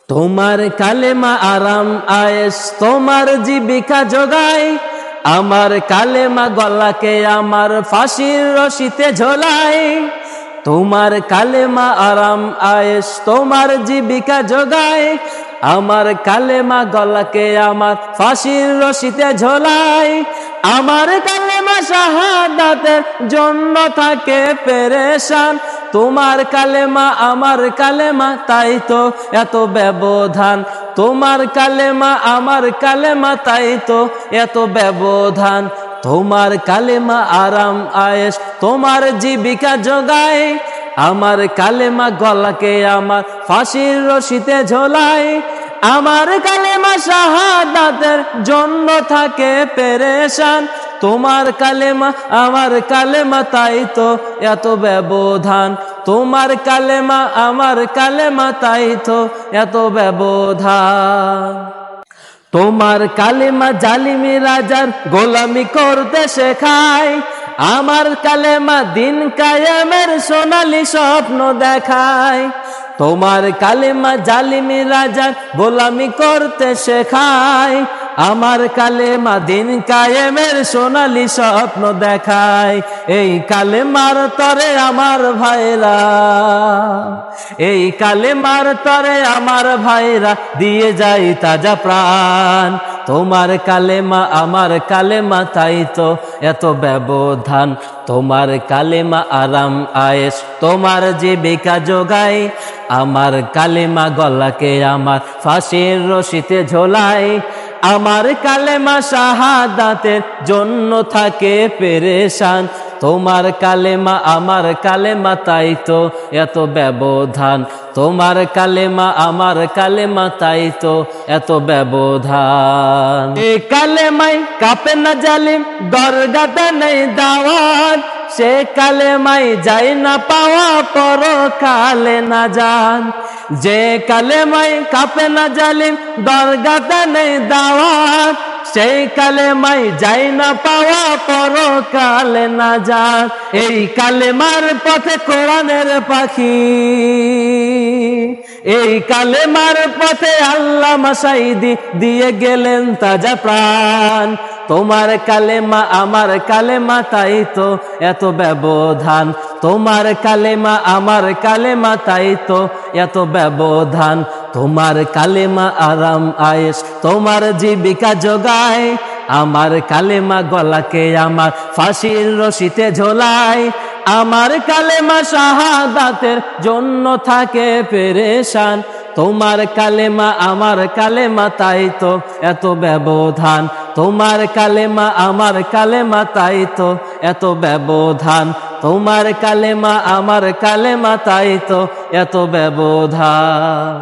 তোমার কালেমা আরাম আয়েশ তোমার জীবিকা যোগায়, আমার কালেমা গলাকে আমার ফাঁসির রশিতে ঝোলায়। তোমার কালেমা আরাম আয়েশ তোমার জীবিকা যোগায়, আমার কালেমা গলাকে আমার ফাঁসির রশিতে ঝোলায়। আমার কালেমা শাহাদাতের জন্য থাকে পেরেশান, তোমার কালেমা আমার কালেমা তাই তো এত ব্যবধান। তোমার কালেমা আমার কালেমা তাই তো এত ব্যবধান। তোমার কালেমা আরাম আয়েশ তোমার জীবিকা যোগায়, আমার কালেমা গলাকে আমার ফাঁসির রশিতে ঝোলায়। আমার কালেমা শাহাদাতের জন্য থাকে পেরেশান, তোমার কালেমা আমার কালেমা তাই তো এত ব্যবধান। তোমার কালেমা আমার কালেমা তাই তো এত ব্যবধান। তোমার কালেমা জালিমি রাজার গোলামি করতে শেখায়, আমার কালেমা দিন কায়েমের সোনালী স্বপ্ন দেখায়। তোমার কালেমা জালিমি রাজার গোলামি করতে শেখায়, আমার কালেমা দিন কায়েমের সোনালী স্বপ্ন দেখায়। এই কালেমার তরে আমার ভাইরা, এই কালেমার তরে আমার ভাইরা দিয়ে যায় তাজা প্রাণ। তোমার কালেমা আমার কালেমা তাই তো এত ব্যবধান। তোমার কালেমা আরাম আয়েশ তোমার জীবিকা যোগায়, আমার কালেমা গলাকে আমার ফাঁসির রশিতে ঝোলায়। আমার কালেমা শাহাদাতের জন্য থাকে পেরেশান, তোমার কালেমা আমার কালেমা তাই তো এত ব্যবধান। তোমার কালেমা আমার কালেমা তাই তো এত ব্যবধান। এই কালেমাই কাঁপে না জালিম দরগাতে নেই দাওয়াত, সে কালেমাই যাই না পাওয়া পরকালে না যান। যে কালেমাই কাঁপে না জালিম দরগাতে নেই দাওয়াত, সেই কালেমাই যাই না পাওয়া পরকালে না যান। এই কালেমার পথে কোরআনের পাখি, এই কালেমার পথে আল্লামা সাঈদী দিয়ে গেলেন তাজা প্রাণ। তোমার কালেমা আমার কালেমা তাই তো এত ব্যবধান। তোমার কালেমা আমার কালেমা তাই তো এত ব্যবধান। তোমার কালেমা আরাম আয়েশ তোমার জীবিকা যোগায়, আমার কালেমা গলাকে আমার ফাঁসির রশিতে ঝোলায়। আমার কালেমা শাহাদাতের জন্য থাকে পেরেশান, তোমার কালেমা আমার কালেমা তাই তো এত ব্যবধান। তোমার কালেমা আমার কালেমা তাই তো এত ব্যবধান। তোমার কালেমা আমার কালেমা তাই তো এত ব্যবধান।